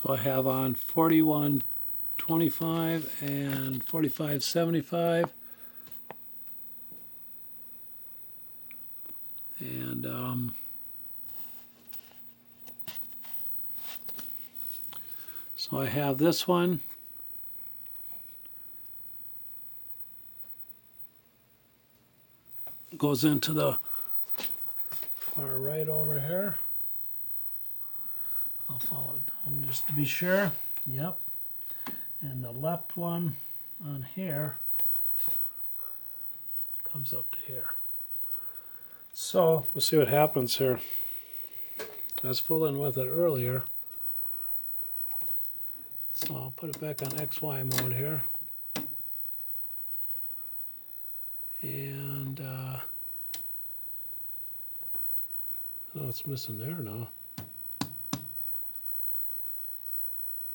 So I have on 4125 and 4575. And so I have this one. Goes into the far right over here. I'll follow it down just to be sure. Yep. And the left one on here comes up to here. So we'll see what happens here. I was fooling with it earlier. So I'll put it back on XY mode here. And oh, it's missing there now.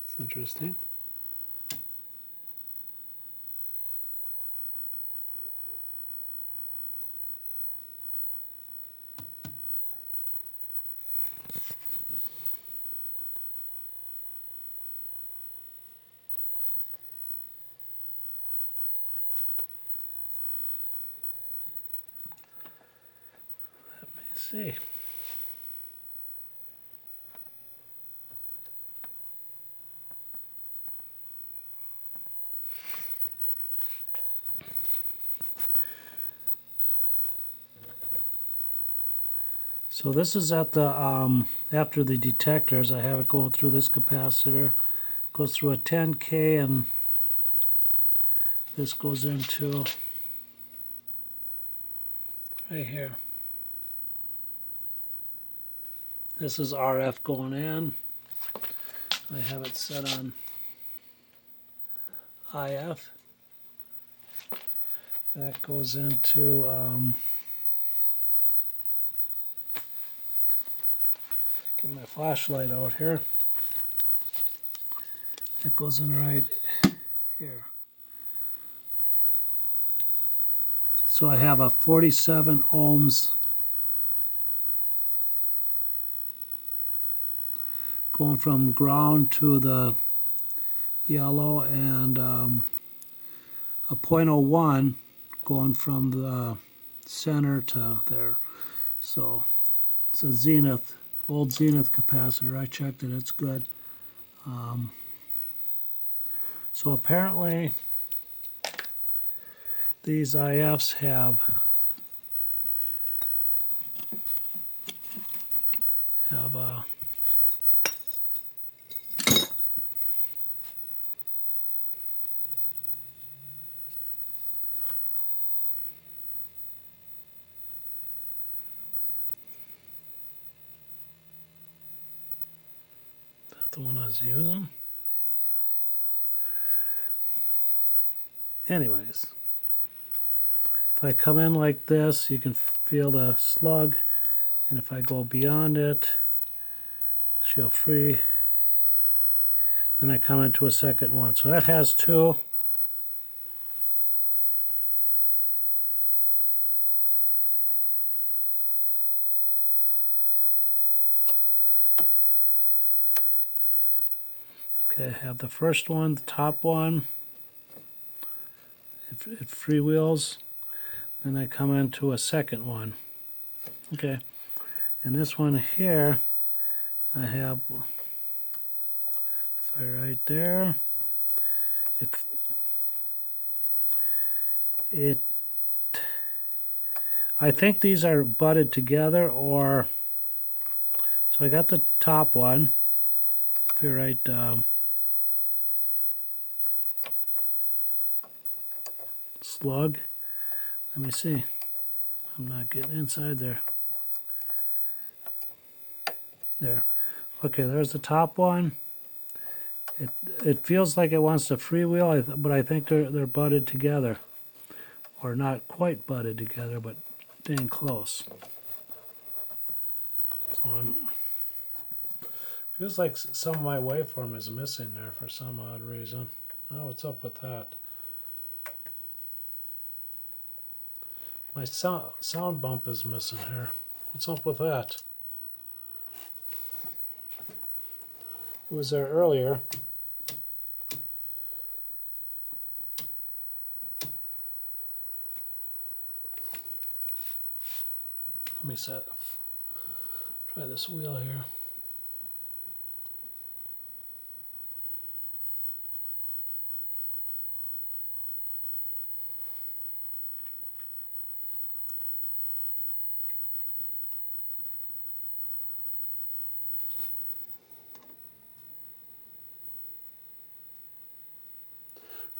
It's interesting. Let me see. So this is at the after the detectors. I have it going through this capacitor. Goes through a 10K, and this goes into right here. This is RF going in. I have it set on IF. That goes into get my flashlight out here. It goes in right here. So I have a 47 ohms going from ground to the yellow, and a 0.01 going from the center to there. So it's a Zenith, old Zenith capacitor. I checked it, it's good. So apparently these IFs have is that the one I was using? Anyways, if I come in like this, you can feel the slug, and if I go beyond it, she'll free. Then I come into a second one. So that has two. Okay, I have the first one, the top one. It freewheels. Then I come into a second one. Okay, and this one here, I have fire right there. I think these are butted together, or so I got the top one. Fire right. Slug. Let me see. I'm not getting inside there. There. Okay, there's the top one. It feels like it wants to freewheel, but I think they're butted together, or not quite butted together, but dang close. So feels like some of my waveform is missing there for some odd reason. Oh, what's up with that? My sound bump is missing here. What's up with that? was there earlier. Let me try this wheel here.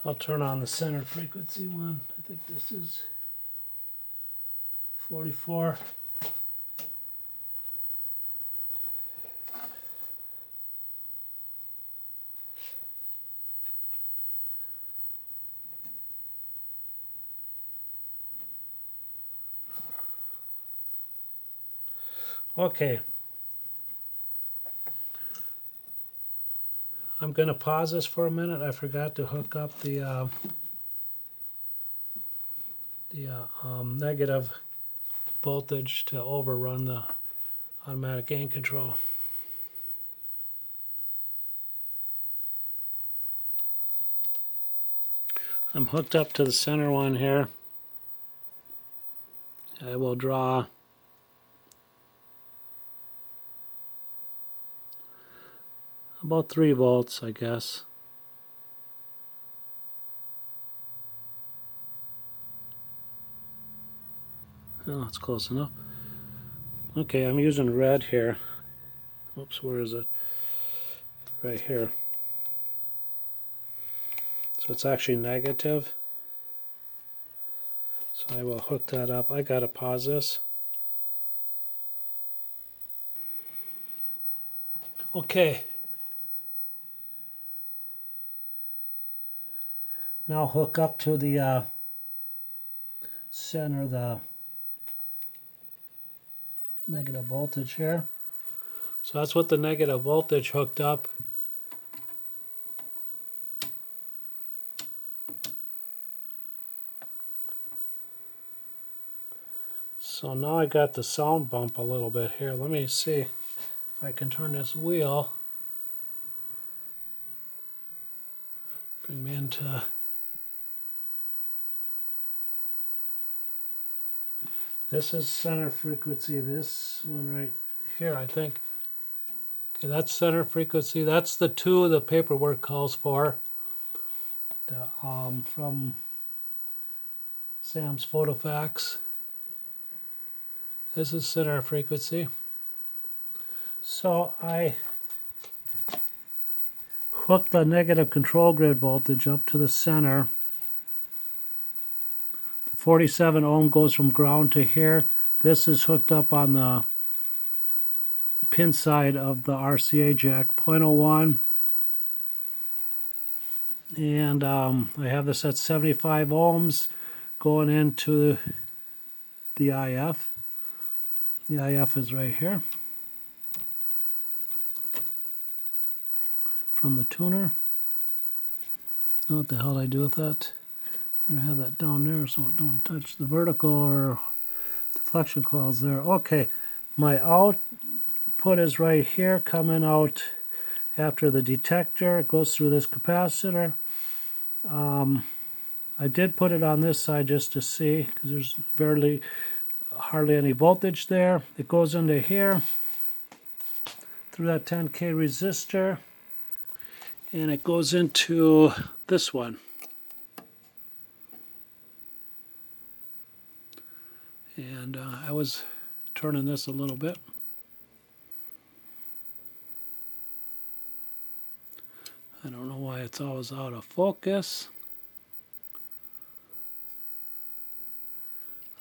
I'll turn on the center frequency one. I think this is 44. Okay. I'm going to pause this for a minute. I forgot to hook up the negative voltage to overrun the automatic gain control. I'm hooked up to the center one here. I will draw about 3 volts, I guess. Oh, it's close enough. Okay, I'm using red here. Oops, where is it? Right here. So it's actually negative. So I will hook that up. I gotta pause this. Okay. Now hook up to the center, the negative voltage here. So that's what the negative voltage hooked up. So now I got the sound bump a little bit here. Let me see if I can turn this wheel. Bring me into... This is center frequency, this one right here, I think. Okay, that's center frequency. That's the 2 the paperwork calls for. From Sam's photo fax. This is center frequency. So I hooked the negative control grid voltage up to the center. The 47 ohm goes from ground to here. This is hooked up on the pin side of the RCA jack, 0.01. And I have this at 75 ohms going into the IF. The IF is right here from the tuner. Now what the hell did I do with that? I have that down there so it don't touch the vertical or deflection coils there. Okay, my output is right here coming out after the detector. It goes through this capacitor. I did put it on this side just to see because there's hardly any voltage there. It goes into here through that 10K resistor and it goes into this one. And I was turning this a little bit. I don't know why it's always out of focus.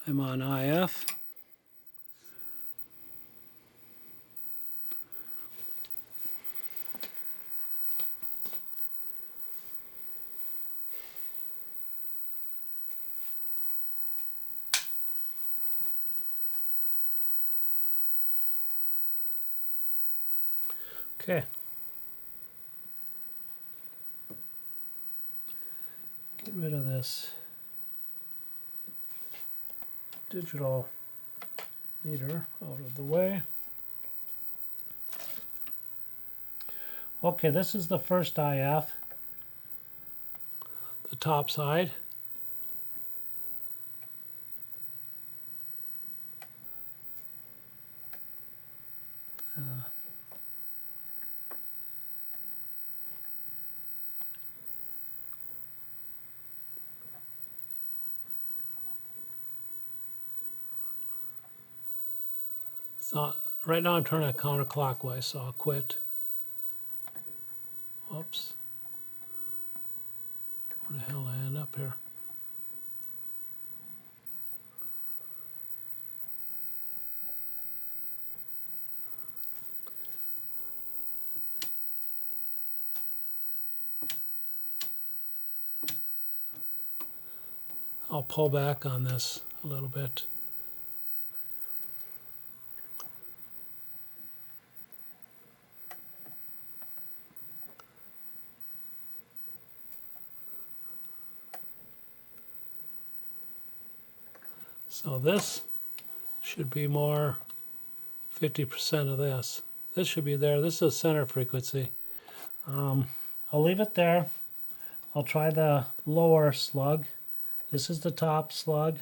I'm on IF. Okay. Get rid of this digital meter out of the way. Okay, this is the first IF, the top side. So right now I'm turning it counterclockwise, so I'll quit. Whoops. Where the hell did I end up here? I'll pull back on this a little bit. So this should be more 50% of this. This should be there. This is center frequency. I'll leave it there. I'll try the lower slug. This is the top slug.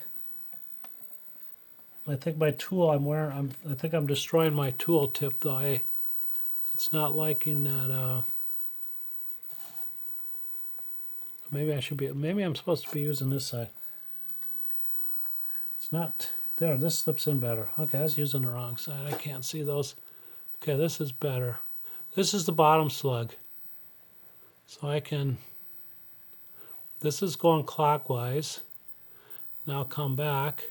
I think my tool I think I'm destroying my tool tip though. It's not liking that. Maybe I'm supposed to be using this side. It's not there. This slips in better. Okay, I was using the wrong side. I can't see those. Okay, this is better. This is the bottom slug. So I can, this is going clockwise. Now come back.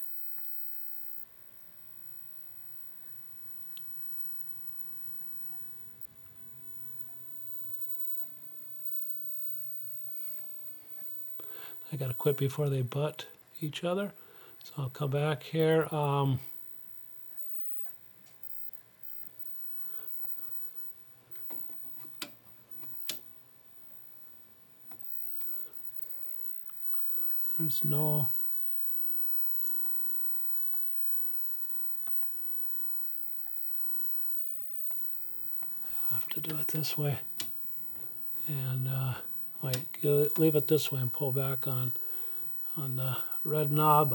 I got to quit before they butt each other. So I'll come back here. There's no... I have to do it this way. And leave it this way and pull back on the red knob.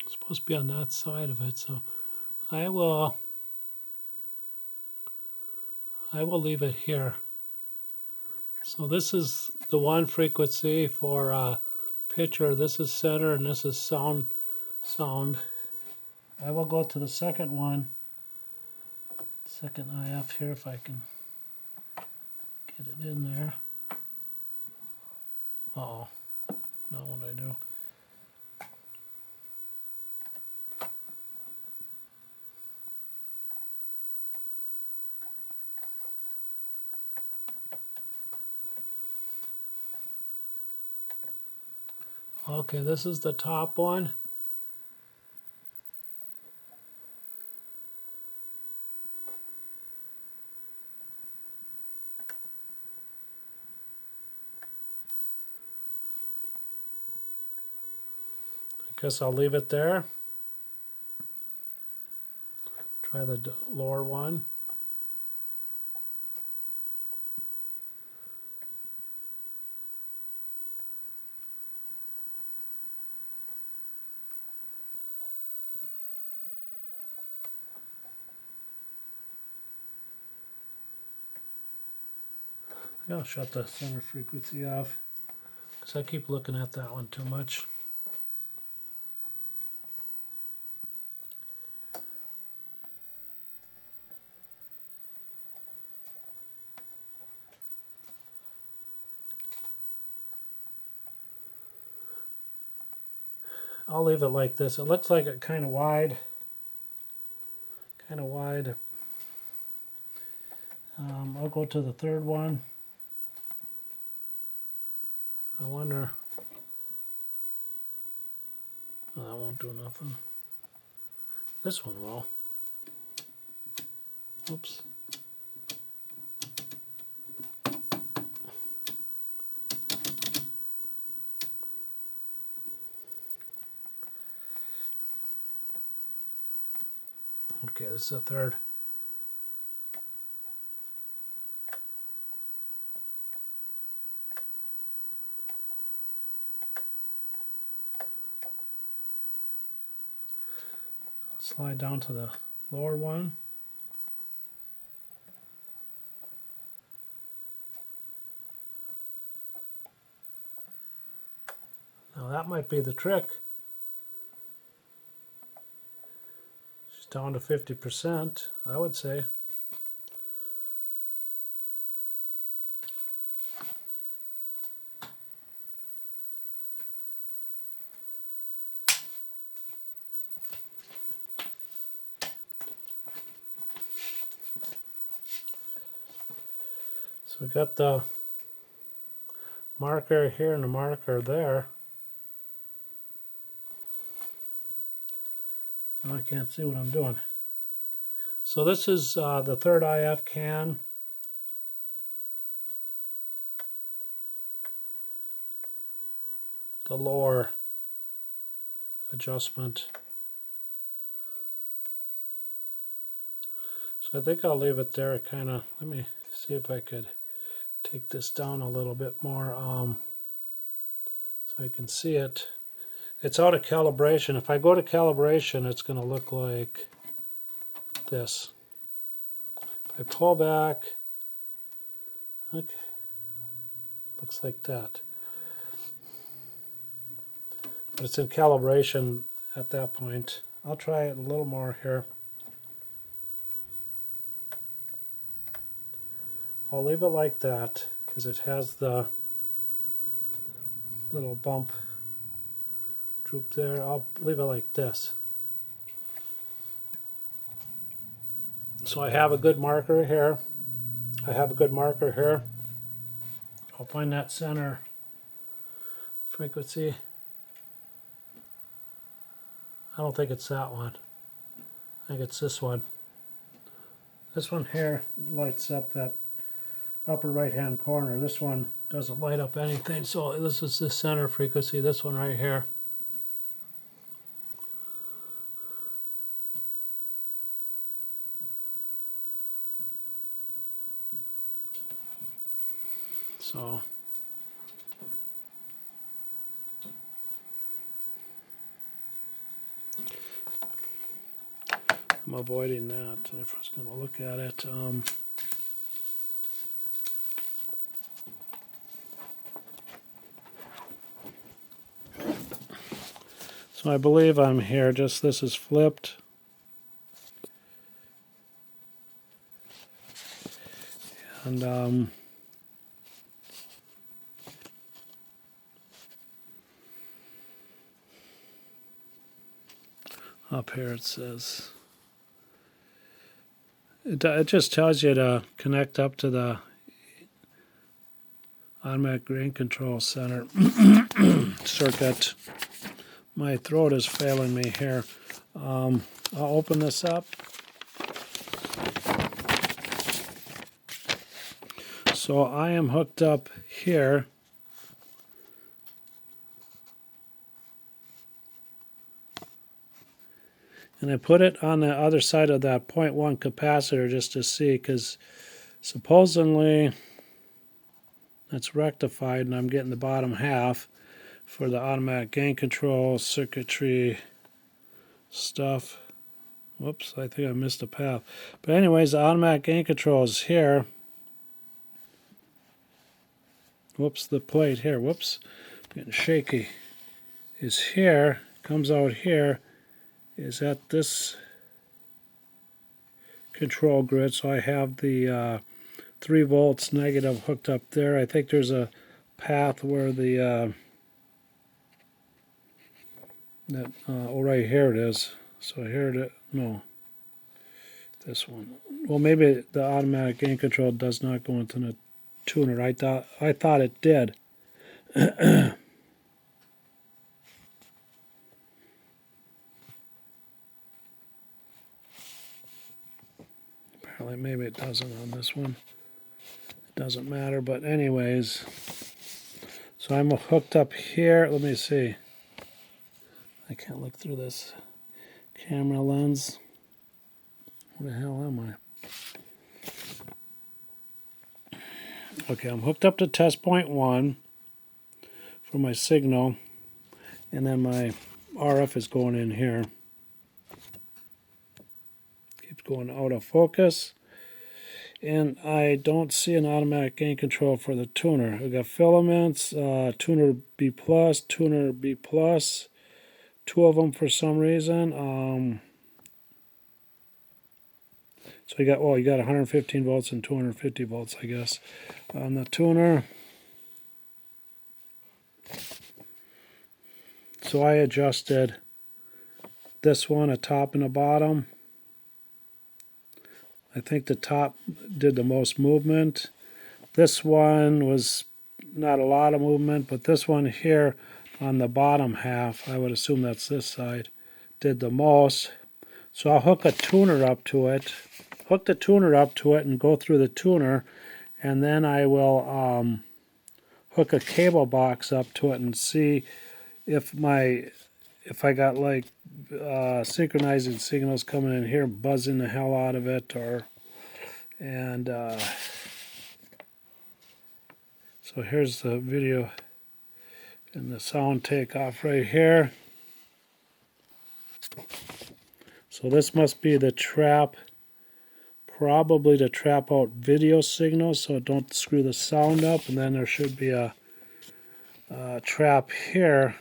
It's supposed to be on that side of it, so I will leave it here. So this is the one frequency for picture. This is center, and this is sound. I will go to the second one, second IF here if I can get it in there. Uh-oh, not what I do. Okay, this is the top one. I guess I'll leave it there. Try the lower one. I'll shut the center frequency off because I keep looking at that one too much. I'll leave it like this. It looks like it kind of wide. I'll go to the third one. I wonder. Oh, that won't do nothing. This one will. Oops. Okay, this is a third. Slide down to the lower one. Now that might be the trick. She's down to 50%, I would say. So we got the marker here and the marker there. Now I can't see what I'm doing. So this is the third IF can. The lower adjustment. So I think I'll leave it there. Kind of, let me see if I could take this down a little bit more so I can see it. It's out of calibration. If I go to calibration, it's going to look like this. If I pull back, okay, looks like that. But it's in calibration at that point. I'll try it a little more here. I'll leave it like that because it has the little bump droop there. I'll leave it like this. So I have a good marker here. I'll find that center frequency. I don't think it's that one. I think it's this one. This one here lights up that upper right hand corner. This one doesn't light up anything. So this is the center frequency, this one right here. So I'm avoiding that. I was going to look at it. So I believe I'm here. Just this is flipped. And up here it says, it just tells you to connect up to the automatic gain control center circuit. My throat is failing me here. I'll open this up. So I am hooked up here. And I put it on the other side of that 0.1 capacitor just to see, because supposedly that's rectified and I'm getting the bottom half for the automatic gain control circuitry stuff. Whoops, I think I missed a path. But anyways, the automatic gain control is here. Whoops, the plate here, whoops, getting shaky, is here, comes out here, is at this control grid. So I have the 3 volts negative hooked up there. I think there's a path where the oh, right here it is. So here it is. No, this one. Well, maybe the automatic gain control does not go into the tuner. I thought it did. Apparently, maybe it doesn't on this one. It doesn't matter, but anyways. So I'm hooked up here. Let me see. I can't look through this camera lens. Where the hell am I? Okay, I'm hooked up to test point 1 for my signal, and then my RF is going in here. Keeps going out of focus. And I don't see an automatic gain control for the tuner. We got filaments, tuner B+, tuner B+, 2 of them for some reason. So you got 115 volts and 250 volts, I guess, on the tuner. So I adjusted this one, a top and a bottom. I think the top did the most movement. This one was not a lot of movement, but this one here on the bottom half, I would assume that's this side, did the most. So I'll hook a tuner up to it, and go through the tuner, and then I will hook a cable box up to it and see if I got like synchronizing signals coming in here, buzzing the hell out of it, so here's the video and the sound takeoff right here. So this must be the trap, probably to trap out video signals so don't screw the sound up, and then there should be a trap here,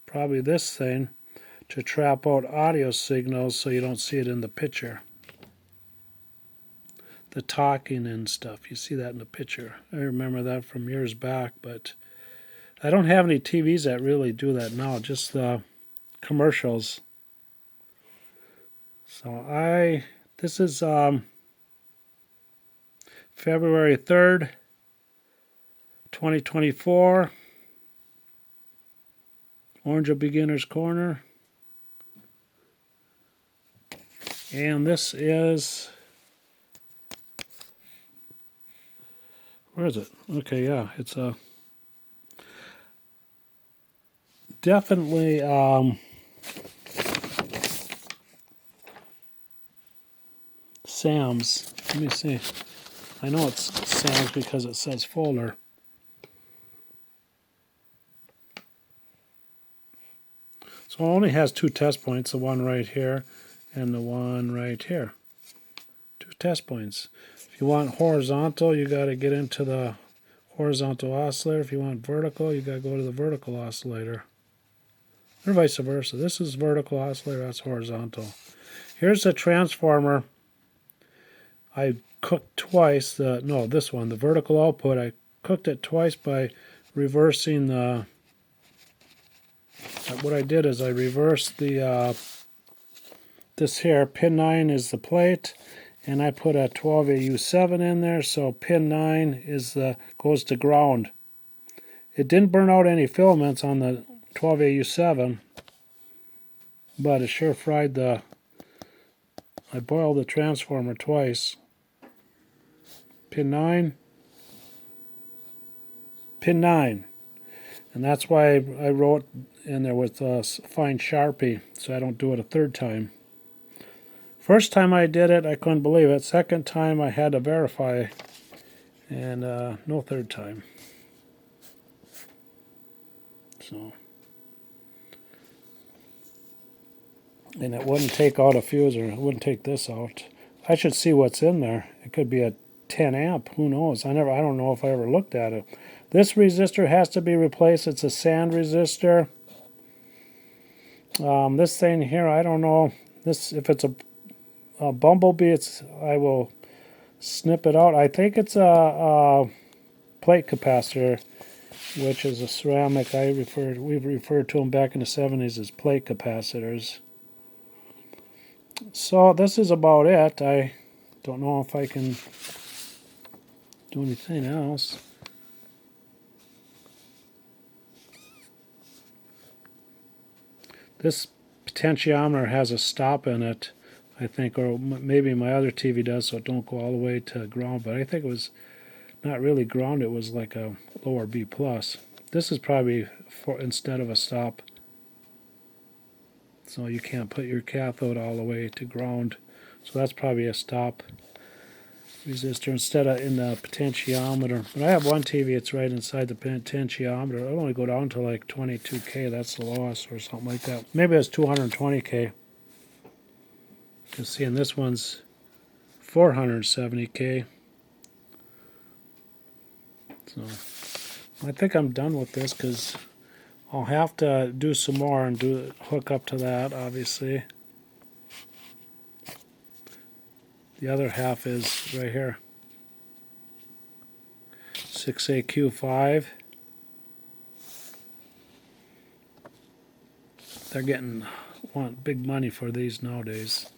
probably this thing, to trap out audio signals so you don't see it in the picture. The talking and stuff, you see that in the picture. I remember that from years back, but I don't have any TVs that really do that now, just the commercials. So this is February 3rd, 2024, Orange Beginner's Corner. And this is, where is it? Okay, yeah, it's definitely Sam's. Let me see. I know it's Sam's because it says folder. So it only has 2 test points, the one right here and the one right here. 2 test points. If you want horizontal, you got to get into the horizontal oscillator. If you want vertical, you got to go to the vertical oscillator. Or vice versa. This is vertical oscillator, that's horizontal. Here's the transformer. I cooked twice, this one, the vertical output, I cooked it twice by reversing the, what I did is I reversed the, this here, pin 9 is the plate, and I put a 12AU7 in there, so pin 9 is goes to ground. It didn't burn out any filaments on the 12AU7, but it sure fried I boiled the transformer twice. Pin 9, pin 9. And that's why I wrote in there with fine Sharpie, so I don't do it a third time. First time I did it, I couldn't believe it. Second time, I had to verify, and no third time. So, and it wouldn't take out a fuse, or it wouldn't take this out. I should see what's in there. It could be a 10 amp. Who knows? I don't know if I ever looked at it. This resistor has to be replaced. It's a sand resistor. This thing here, I don't know. This, if it's a bumblebee, I will snip it out. I think it's a plate capacitor, which is a ceramic. We've referred to them back in the 70s as plate capacitors. So this is about it. I don't know if I can do anything else. This potentiometer has a stop in it, I think, or maybe my other TV does, so it don't go all the way to ground, but I think it was not really ground, it was like a lower B+. This is probably instead of a stop, so you can't put your cathode all the way to ground. So that's probably a stop resistor instead of in the potentiometer. But I have one TV, it's right inside the potentiometer. It'll only go down to like 22K, that's the lowest, or something like that. Maybe it's 220K. Because seeing this one's 470K. So I think I'm done with this because I'll have to do some more and hook up to that, obviously. The other half is right here. 6AQ5. They're want big money for these nowadays.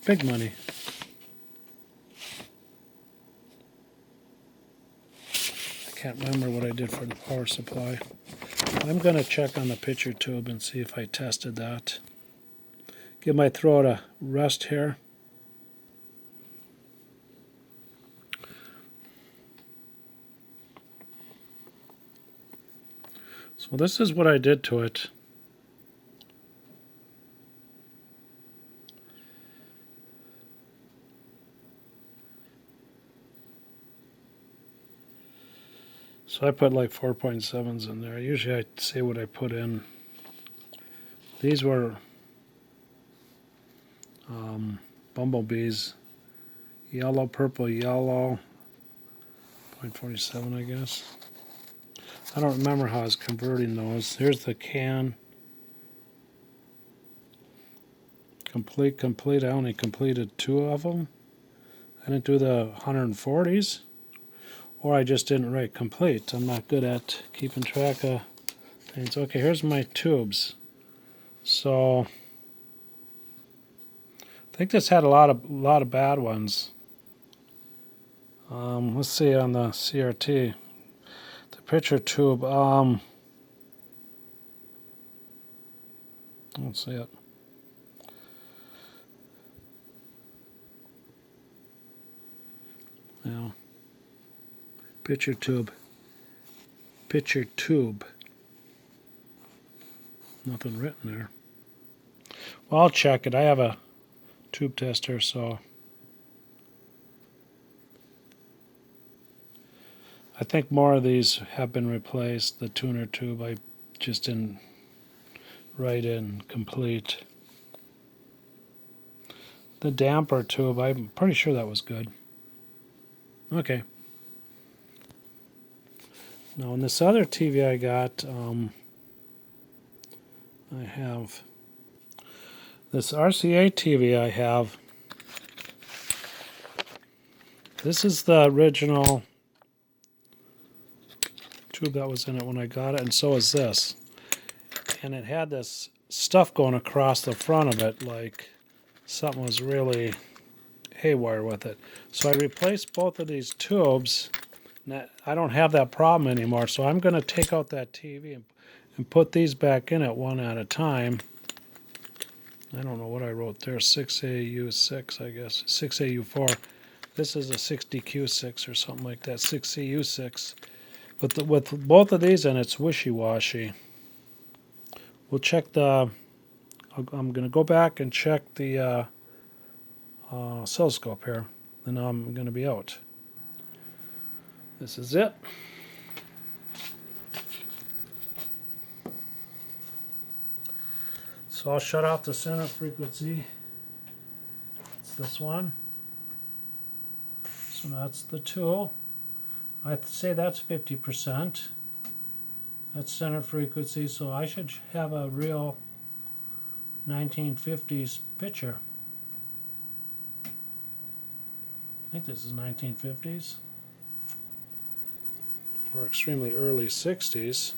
Big money. I can't remember what I did for the power supply. I'm going to check on the picture tube and see if I tested that. Give my throat a rest here. So this is what I did to it. So I put like 4.7s in there. Usually I say what I put in. These were bumblebees. Yellow, purple, yellow. 0.47, I guess. I don't remember how I was converting those. Here's the can. Complete. I only completed 2 of them. I didn't do the 140s. Or I just didn't write complete. I'm not good at keeping track of things. Okay, here's my tubes. So I think this had a lot of bad ones. Let's see on the CRT. The picture tube. Let's see it. Yeah. Picture tube. Picture tube. Nothing written there. Well, I'll check it. I have a tube tester, so I think more of these have been replaced. The tuner tube, I just didn't write in complete. The damper tube, I'm pretty sure that was good. Okay. Now, in this other TV I got, I have this RCA TV I have. This is the original tube that was in it when I got it, and so is this. And it had this stuff going across the front of it, like something was really haywire with it. So I replaced both of these tubes. I don't have that problem anymore, so I'm going to take out that TV and put these back in it one at a time. I don't know what I wrote there, 6AU6, I guess, 6AU4. This is a 60Q6 or something like that, 6CU6. But with both of these in, it's wishy-washy. We'll check the... I'm going to go back and check the oscilloscope here, and I'm going to be out. This is it. So I'll shut off the center frequency. It's this one. So that's the tool. I'd say that's 50%. That's center frequency, so I should have a real 1950s picture. I think this is 1950s. Or extremely early 60s.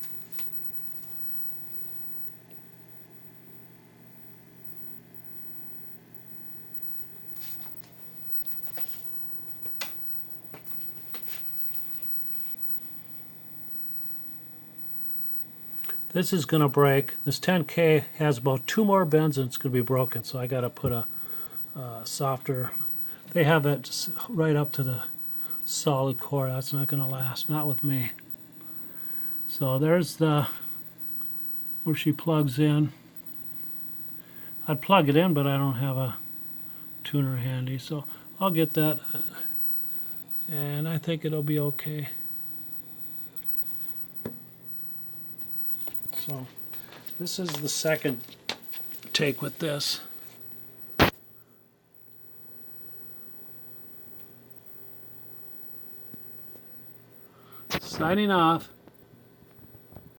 This is going to break. This 10K has about 2 more bends and it's going to be broken, so I got to put a softer. They have it right up to the solid core. That's not going to last, not with me. So there's the where she plugs in. I'd plug it in, but I don't have a tuner handy. So I'll get that, and I think it'll be okay. So this is the second take with this. Signing off.